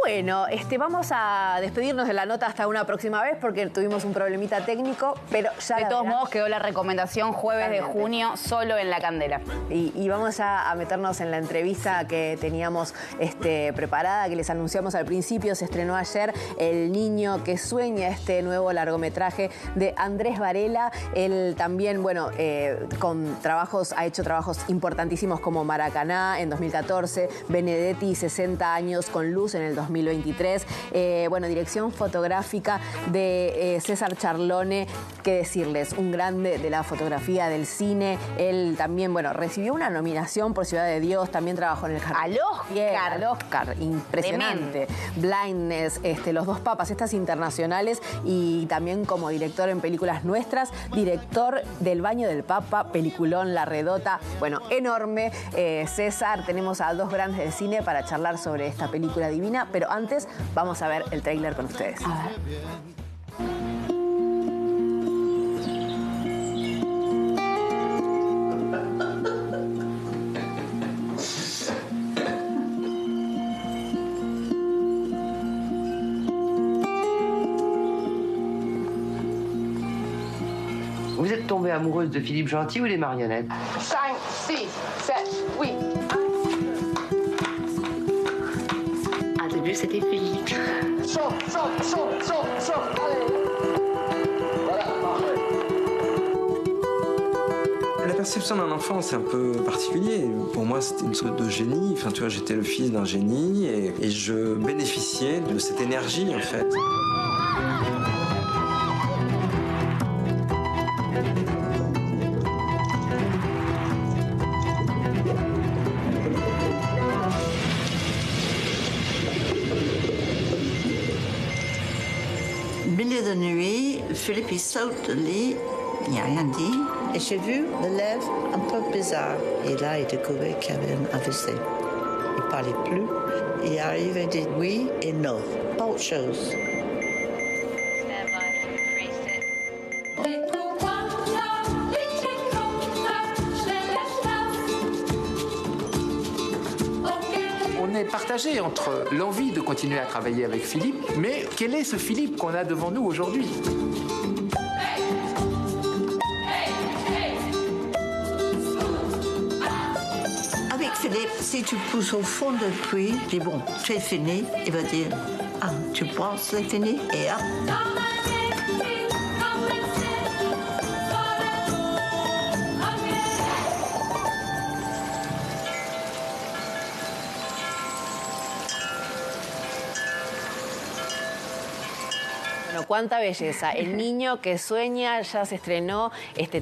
Bueno, vamos a despedirnos de la nota hasta una próxima vez porque tuvimos un problemita técnico, pero ya de todos modos quedó la recomendación jueves de junio solo en La Candela. Y vamos ya a meternos en la entrevista que teníamos preparada, que les anunciamos al principio. Se estrenó ayer El niño que sueña, este nuevo largometraje de Andrés Varela. Él también, bueno, ha hecho trabajos importantísimos como Maracaná en 2014, Benedetti, 60 años con luz en el 2023. Bueno, dirección fotográfica de César Charlone, qué decirles, un grande de la fotografía, del cine. Él también, bueno, recibió una nominación por Ciudad de Dios, también trabajó en el Jardín. Al Oscar, impresionante. Blindness, Los dos papas, estas internacionales, y también como director en películas nuestras, director del Baño del Papa, peliculón La Redota, bueno, enorme. César, tenemos a dos grandes del cine para charlar sobre esta película divina, pero antes vamos a ver el tráiler con ustedes. A ver. Vous êtes tombée amoureuse de Philippe Gentil ou des marionnettes? 5, 6, 7, oui. Au début, c'était Philippe. Chaud. Allez. Voilà, parfait. La perception d'un enfant, c'est un peu particulier. Pour moi, c'était une sorte de génie. Enfin, tu vois, j'étais le fils d'un génie et je bénéficiais de cette énergie, en fait. Milieu de nuit, Philippe il saute le lit, il n'y a rien dit. Et j'ai vu le lèvre un peu bizarre. Et là, il découvrait qu'il y avait un AVC. Il ne parlait plus. Il arrivait à dire oui et non. Pas autre chose. On est partagé entre l'envie de continuer à travailler avec Philippe, mais quel est ce Philippe qu'on a devant nous aujourd'hui? Avec Philippe, si tu pousses au fond de puits, dis bon, c'est fini, il va dire ah, tu penses c'est fini? Et hop. Bueno, cuánta belleza. El niño que sueña ya se estrenó,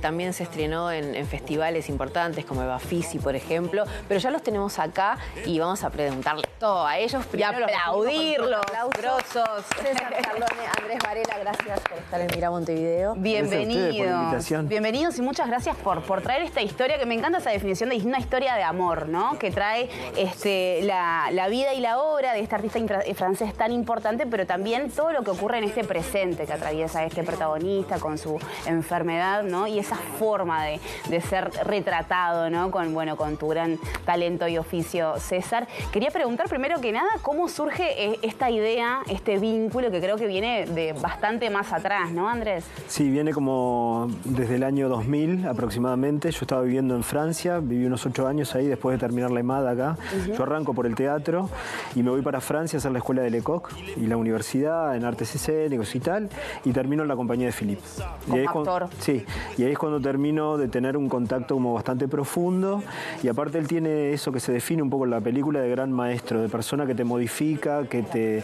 también se estrenó en festivales importantes como Bafisi, por ejemplo, pero ya los tenemos acá y vamos a preguntarles todo a ellos. Y aplaudirlos, grosos. César Charlone, Andrés Varela, gracias por estar en Mira Montevideo. Bienvenidos. Bienvenidos y muchas gracias por traer esta historia, que me encanta esa definición de una historia de amor, ¿no? Que trae la vida y la obra de este artista francés tan importante, pero también todo lo que ocurre en este presente que atraviesa este protagonista con su enfermedad, ¿no? Y esa forma de ser retratado, ¿no? Con tu gran talento y oficio, César. Quería preguntar primero que nada, ¿cómo surge esta idea, este vínculo que creo que viene de bastante más atrás, ¿no, Andrés? Sí, viene como desde el año 2000 aproximadamente. Yo estaba viviendo en Francia, viví unos 8 años ahí después de terminar la EMAD acá. Yo arranco por el teatro y me voy para Francia a hacer la escuela de Lecoq y la universidad en artes escénicos y tal, y termino en la compañía de Philippe. Como actor. Sí, y ahí es cuando termino de tener un contacto como bastante profundo, y aparte él tiene eso que se define un poco en la película de gran maestro, de persona que te modifica, que te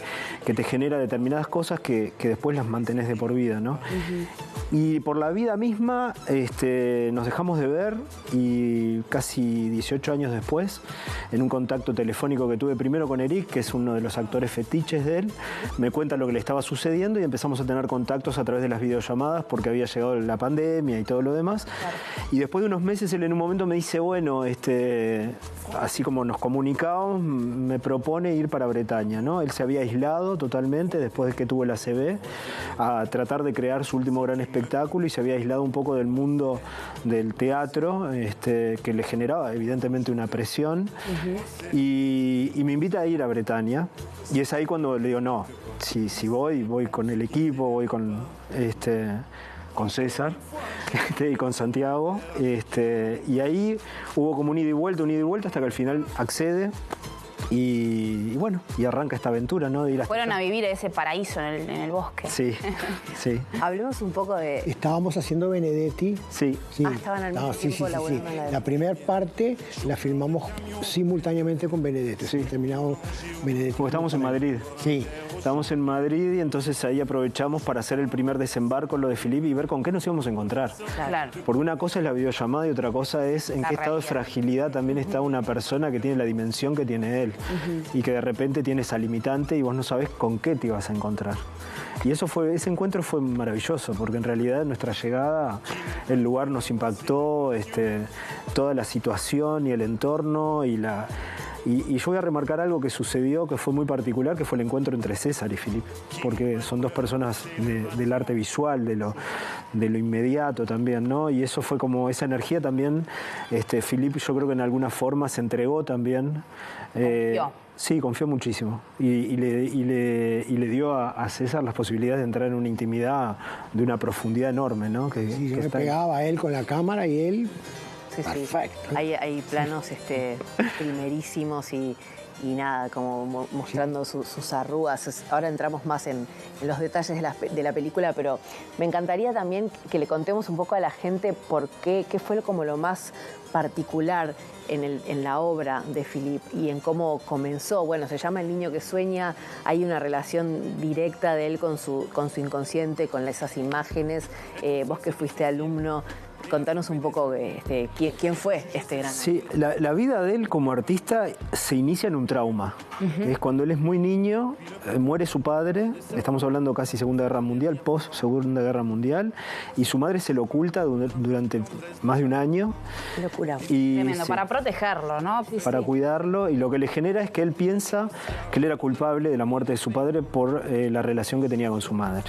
genera determinadas cosas que después las mantenés de por vida, ¿no? Y por la vida misma nos dejamos de ver, y casi 18 años después, en un contacto telefónico que tuve primero con Eric, que es uno de los actores fetiches de él, me cuenta lo que le estaba sucediendo y empezamos empezamos a tener contactos a través de las videollamadas porque había llegado la pandemia y todo lo demás. Claro. Y después de unos meses él en un momento me dice, bueno, así como nos comunicamos, me propone ir para Bretaña, ¿no? Él se había aislado totalmente después de que tuvo el ACV a tratar de crear su último gran espectáculo y se había aislado un poco del mundo del teatro, que le generaba evidentemente una presión. Y me invita a ir a Bretaña y es ahí cuando le digo, no, si voy con el equipo, voy con César y con Santiago, y ahí hubo como un ida y vuelta hasta que al final accede. Y bueno, y arranca esta aventura, ¿no? De ir Fueron a vivir a ese paraíso en el bosque. Sí, sí. Hablemos un poco de... Estábamos haciendo Benedetti. Sí. Estaban al mismo tiempo laburando. La primera parte la filmamos simultáneamente con Benedetti. Sí. Terminamos Benedetti. Porque estamos en Madrid. Sí. Estamos en Madrid y entonces ahí aprovechamos para hacer el primer desembarco, lo de Philippe, y ver con qué nos íbamos a encontrar. Claro. Porque una cosa es la videollamada y otra cosa es en qué estado de fragilidad también está una persona que tiene la dimensión que tiene él. Y que de repente tiene esa limitante y vos no sabés con qué te ibas a encontrar. Y ese encuentro fue maravilloso, porque en realidad nuestra llegada, el lugar nos impactó, toda la situación y el entorno y yo voy a remarcar algo que sucedió que fue muy particular, que fue el encuentro entre César y Philippe, porque son dos personas del arte visual, de lo inmediato también, ¿no? Y eso fue como esa energía también. Philippe, yo creo que en alguna forma se entregó también. Confió. Sí, confió muchísimo y le dio a César las posibilidades de entrar en una intimidad de una profundidad enorme, ¿no? Sí, yo me pegaba a él con la cámara y él... Sí, perfecto. Hay planos primerísimos y nada, como mostrando sus arrugas. Ahora entramos más en los detalles de la película, pero me encantaría también que le contemos un poco a la gente por qué fue como lo más particular en la obra de Philippe y en cómo comenzó. Bueno, se llama El niño que sueña, hay una relación directa de él con su inconsciente, con esas imágenes. Vos que fuiste alumno, contanos un poco quién fue este gran... Sí, la vida de él como artista se inicia en un trauma. Es cuando él es muy niño, muere su padre, estamos hablando casi Segunda Guerra Mundial, post-Segunda Guerra Mundial, y su madre se lo oculta durante más de un año. Qué locura. Tremendo, para protegerlo, ¿no? Para cuidarlo, y lo que le genera es que él piensa que él era culpable de la muerte de su padre por la relación que tenía con su madre.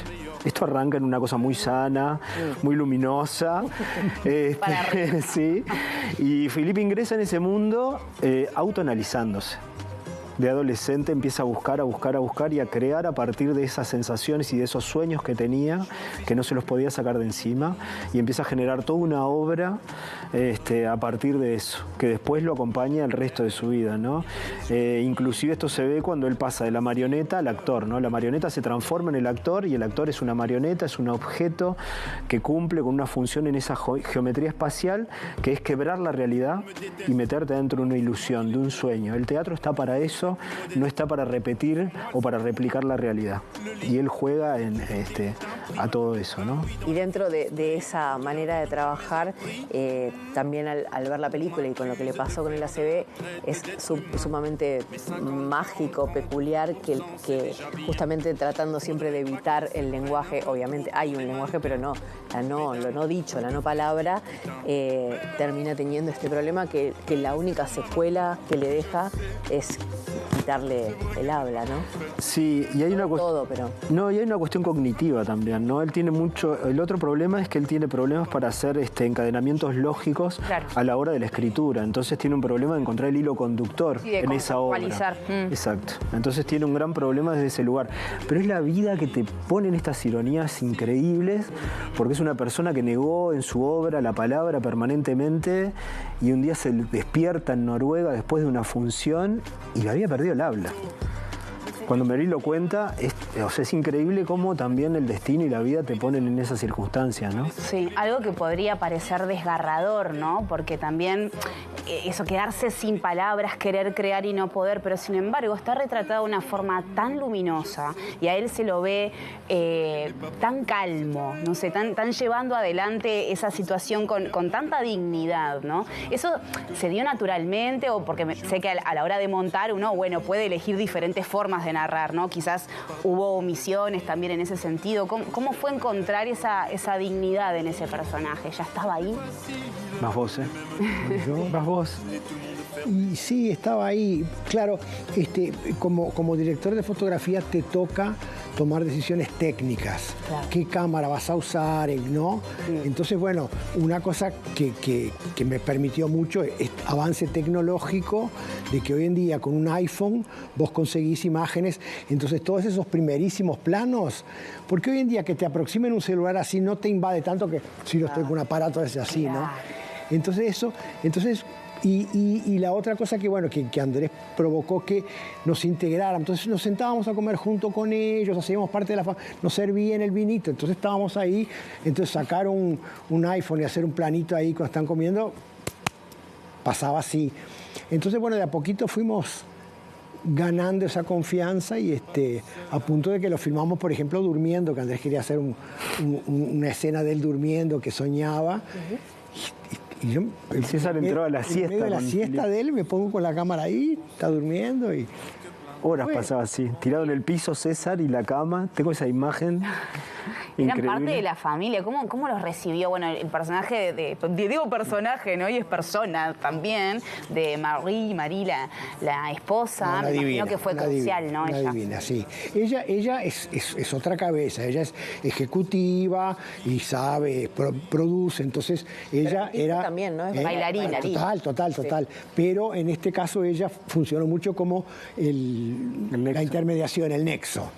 Esto arranca en una cosa muy sana, muy luminosa. Sí. Y Philippe ingresa en ese mundo autoanalizándose. De adolescente empieza a buscar y a crear a partir de esas sensaciones y de esos sueños que tenía, que no se los podía sacar de encima, y empieza a generar toda una obra a partir de eso, que después lo acompaña el resto de su vida, ¿no? Inclusive esto se ve cuando él pasa de la marioneta al actor, ¿no? La marioneta se transforma en el actor y el actor es una marioneta, es un objeto que cumple con una función en esa geometría espacial, que es quebrar la realidad y meterte dentro de una ilusión, de un sueño. El teatro está para eso, no está para repetir o para replicar la realidad. Y él juega a todo eso, ¿no? Y dentro de esa manera de trabajar, también al ver la película y con lo que le pasó con el ACV, es sumamente mágico, peculiar, que justamente tratando siempre de evitar el lenguaje, obviamente hay un lenguaje, pero no, lo no dicho, la no palabra, termina teniendo este problema que la única secuela que le deja es quitarle el habla, ¿no? Sí, y hay y hay una cuestión cognitiva también, ¿no? Él tiene el otro problema es que él tiene problemas para hacer encadenamientos lógicos a la hora de la escritura. Entonces tiene un problema de encontrar el hilo conductor en esa obra. Exacto. Entonces tiene un gran problema desde ese lugar. Pero es la vida que te pone en estas ironías increíbles, porque es una persona que negó en su obra la palabra permanentemente y un día se despierta en Noruega después de una función y le había perdido el habla. Cuando Meryl lo cuenta, es increíble cómo también el destino y la vida te ponen en esa circunstancia, ¿no? Sí, algo que podría parecer desgarrador, ¿no? Porque también eso, quedarse sin palabras, querer crear y no poder, pero sin embargo está retratado de una forma tan luminosa y a él se lo ve tan calmo, no sé, tan llevando adelante esa situación con tanta dignidad, ¿no? ¿Eso se dio naturalmente o porque sé que a la hora de montar uno, bueno, puede elegir diferentes formas de narrar, ¿no? Quizás hubo omisiones también en ese sentido. ¿Cómo fue encontrar esa dignidad en ese personaje? ¿Ya estaba ahí? Más vos, ¿eh? Más vos. Y sí, estaba ahí. Claro, como director de fotografía te toca tomar decisiones técnicas. Claro. ¿Qué cámara vas a usar? ¿No? Sí. Entonces, bueno, una cosa que me permitió mucho es avance tecnológico, de que hoy en día con un iPhone vos conseguís imágenes. Entonces, todos esos primerísimos planos, porque hoy en día que te aproximen un celular así no te invade tanto que si lo estoy con un aparato es así, ¿no? Entonces, y la otra cosa que, bueno, que Andrés provocó que nos integraran. Entonces nos sentábamos a comer junto con ellos, hacíamos parte de la familia, nos servían el vinito, entonces estábamos ahí. Entonces sacar un iPhone y hacer un planito ahí cuando están comiendo, pasaba así. Entonces, bueno, de a poquito fuimos ganando esa confianza y a punto de que lo filmamos, por ejemplo, durmiendo, que Andrés quería hacer una escena de él durmiendo, que soñaba. Y yo, el César entró a la siesta. En medio de la siesta de él, me pongo con la cámara ahí, está durmiendo y... Horas pasaba así, tirado en el piso César y la cama. Tengo esa imagen increíble. Eran parte de la familia. ¿Cómo los recibió? Bueno, el personaje digo personaje, ¿no? Y es persona también, de Marie, la esposa. Me imagino que fue crucial, ¿no? Una divina, sí. Ella es otra cabeza. Ella es ejecutiva y sabe, produce. Entonces, ella era... también, ¿no? Es bailarina. Total. Sí. Pero en este caso ella funcionó mucho como la intermediación, el nexo.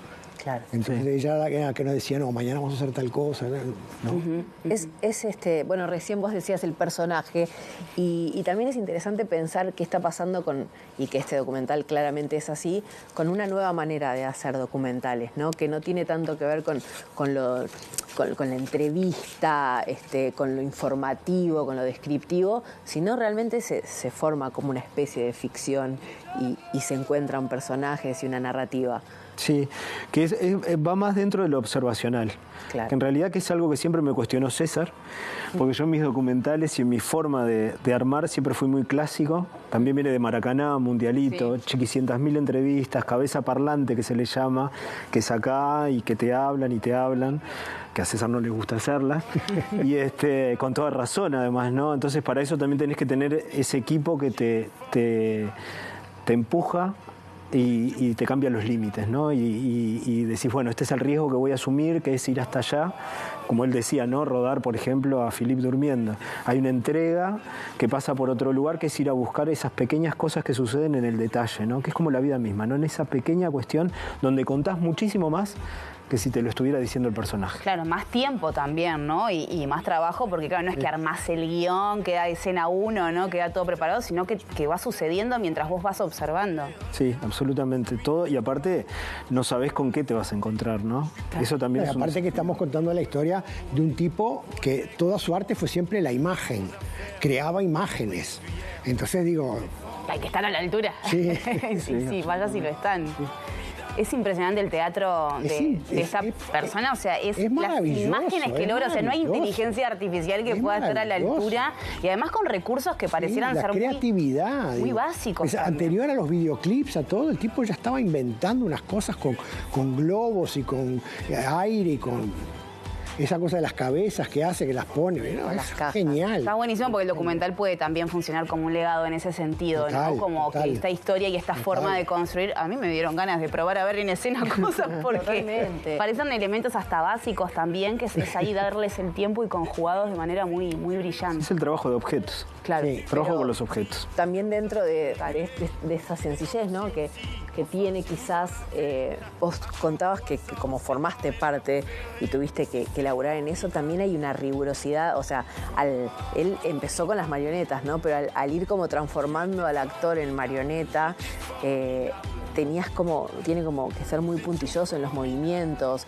Claro. Entonces ella era la que nos decía, no, mañana vamos a hacer tal cosa. ¿No? Bueno, recién vos decías el personaje y también es interesante pensar qué está pasando y que este documental claramente es así, con una nueva manera de hacer documentales, ¿no? Que no tiene tanto que ver con la entrevista, con lo informativo, con lo descriptivo, sino realmente se forma como una especie de ficción y se encuentran personajes y una narrativa. Sí, que va más dentro de lo observacional. Claro. Que en realidad que es algo que siempre me cuestionó César, porque yo en mis documentales y en mi forma de armar siempre fui muy clásico. También viene de Maracaná, Mundialito, sí. Chiquicientas.000 entrevistas, cabeza parlante que se le llama, que es acá y que te hablan, que a César no le gusta hacerlas, y con toda razón además, ¿no? Entonces para eso también tenés que tener ese equipo que te empuja y te cambia los límites, ¿no? Y decís, bueno, este es el riesgo que voy a asumir, que es ir hasta allá. Como él decía, ¿no? Rodar, por ejemplo, a Philippe durmiendo. Hay una entrega que pasa por otro lugar, que es ir a buscar esas pequeñas cosas que suceden en el detalle, ¿no? Que es como la vida misma, ¿no? En esa pequeña cuestión donde contás muchísimo más que si te lo estuviera diciendo el personaje. Claro, más tiempo también, ¿no? Y más trabajo, porque claro, no es que armás el guión, queda escena 1, ¿no? Queda todo preparado, sino que va sucediendo mientras vos vas observando. Sí, absolutamente todo. Y aparte, no sabés con qué te vas a encontrar, ¿no? Claro. Eso también es aparte que estamos contando la historia de un tipo que toda su arte fue siempre la imagen. Creaba imágenes. Entonces digo... Hay que estar a la altura. Sí, sí, vaya si lo están. Sí. Es impresionante el teatro de esa persona, o sea, es las imágenes que logra, o sea, no hay inteligencia artificial que pueda estar a la altura y además con recursos que parecieran ser creatividad, muy básicos. Anterior a los videoclips, a todo, el tipo ya estaba inventando unas cosas con globos y con aire y con... Esa cosa de las cabezas que hace, que las pone, ¿no? Es genial. Está buenísimo porque el documental puede también funcionar como un legado en ese sentido, ¿no? Como que esta historia y esta forma de construir, a mí me dieron ganas de probar a ver en escena cosas porque parecen elementos hasta básicos también, que es ahí darles el tiempo y conjugados de manera muy, muy brillante. Es el trabajo de objetos. Claro. Sí, trabajo con los objetos. También dentro de esa sencillez, ¿no? Que tiene quizás, vos contabas que como formaste parte y tuviste que elaborar en eso, también hay una rigurosidad, o sea, él empezó con las marionetas, ¿no? Pero al ir como transformando al actor en marioneta, tiene como que ser muy puntilloso en los movimientos.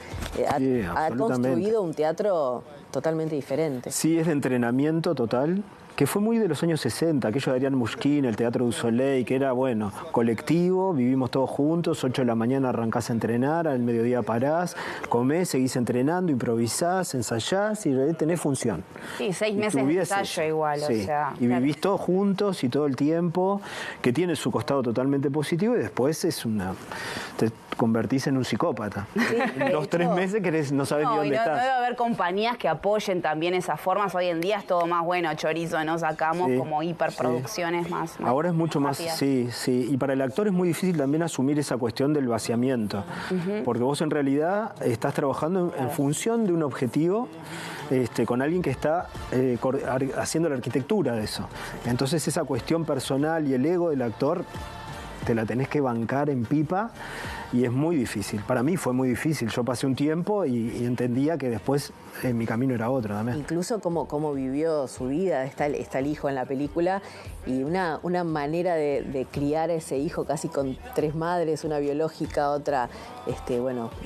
Ha construido un teatro totalmente diferente. Sí, es de entrenamiento total. Que fue muy de los años 60, aquello de Ariane Mushkin, el Teatro du Soleil, que era, bueno, colectivo, vivimos todos juntos, 8 de la mañana arrancás a entrenar, al mediodía parás, comés, seguís entrenando, improvisás, ensayás y tenés función. Sí, 6 meses de ensayo igual, sí. O sea... Y vivís todos juntos y todo el tiempo, que tiene su costado totalmente positivo y después es convertís en un psicópata. Sí, en 2 o 3 meses no sabes ni dónde estás. No debe haber compañías que apoyen también esas formas. Hoy en día es todo más bueno, chorizo, ¿no? Sacamos como hiperproducciones más. Ahora es mucho más, sí. Y para el actor es muy difícil también asumir esa cuestión del vaciamiento. Porque vos en realidad estás trabajando en función de un objetivo con alguien que está haciendo la arquitectura de eso. Entonces esa cuestión personal y el ego del actor te la tenés que bancar en pipa y es muy difícil. Para mí fue muy difícil. Yo pasé un tiempo y entendía que después mi camino era otro también. Incluso cómo vivió su vida, está el hijo en la película y una manera de criar a ese hijo casi con 3 madres, una biológica, otra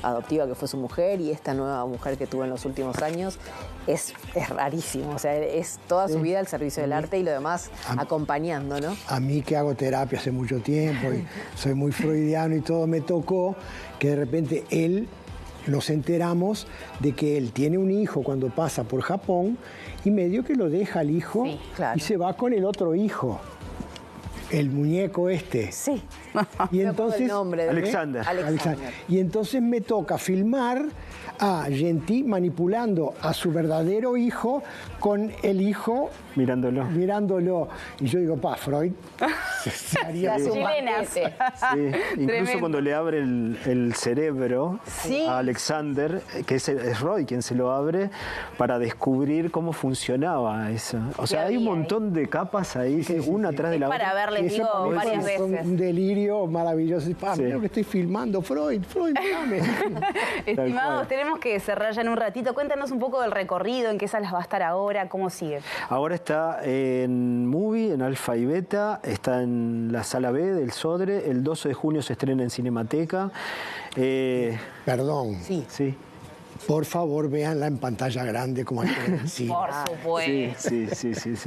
adoptiva que fue su mujer y esta nueva mujer que tuvo en los últimos años. Es rarísimo, o sea, es toda su vida al servicio del arte y lo demás acompañando, ¿no? A mí que hago terapia hace mucho tiempo y soy muy freudiano y todo, me tocó que de repente nos enteramos de que él tiene un hijo cuando pasa por Japón y medio que lo deja al hijo y se va con el otro hijo. El muñeco este. Sí. Y entonces, el nombre de Alexander. Y entonces me toca filmar a Gentil manipulando a su verdadero hijo con el hijo mirándolo. Y yo digo, Freud se haría chilenas. Sí, incluso cuando le abre el cerebro a Alexander, que es Roy quien se lo abre, para descubrir cómo funcionaba eso. O sea, hay un montón de capas ahí, una atrás de la otra. Para verles, digo, varias veces. Un delirio maravilloso. Mira que estoy filmando, Freud, dame. Estimados, tenemos que cerrar ya en un ratito. Cuéntanos un poco del recorrido, en qué salas va a estar ahora, cómo sigue. Ahora está en Movie, en Alfa y Beta, está en la Sala B del Sodre, el 12 de junio se estrena en Cinemateca. Perdón. Sí. Por favor, véanla en pantalla grande como hay que decir. Por supuesto.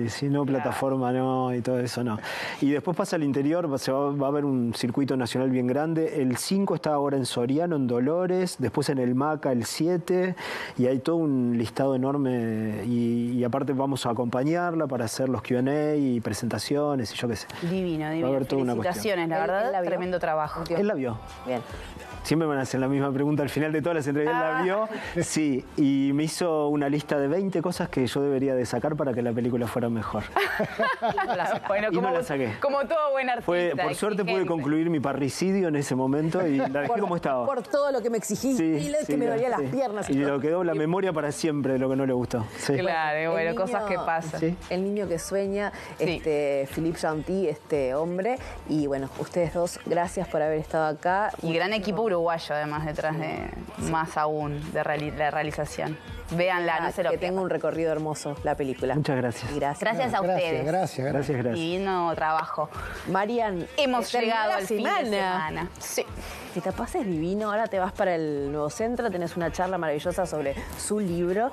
Sí, no, plataforma no y todo eso no. Y después pasa al interior, va a haber un circuito nacional bien grande. El 5 está ahora en Soriano, en Dolores, después en el Maca el 7, y hay todo un listado enorme. Y aparte vamos a acompañarla para hacer los Q&A y presentaciones y yo qué sé. Divino. Va a haber toda una Felicitaciones, la verdad, tremendo trabajo. Él la vio. Bien. Siempre me van a hacer la misma pregunta al final de todas las entrevistas. ¿La vio? Sí, y me hizo una lista de 20 cosas que yo debería de sacar para que la película fuera mejor. Y no la saqué. Como todo buen artista. Por suerte pude concluir mi parricidio en ese momento y la dejé como estaba. Por todo lo que me exigiste y que me dolía las piernas. Y lo quedó la memoria para siempre de lo que no le gustó. Sí. Claro, bueno, cosas que pasan. Sí. El niño que sueña, Philippe Gentil, este hombre. Y bueno, ustedes dos, gracias por haber estado acá. Y gran equipo uruguayo, además, detrás de más aún de la realización. Véanla, no se lo pierdan. Que tenga un recorrido hermoso la película. Muchas gracias. Gracias a ustedes. Gracias. Divino trabajo. Marian, hemos llegado al fin de semana. Sí. Si te pases divino, ahora te vas para el Nuevo Centro, tenés una charla maravillosa sobre su libro.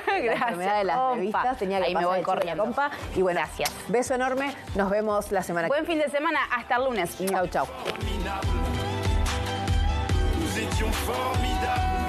La enfermedad de las revistas. Tenía que ahí me voy corriendo. Compa. Y bueno, gracias. Beso enorme. Nos vemos la semana que viene. Buen fin de semana. Hasta el lunes. Chau. Nous étions formidables.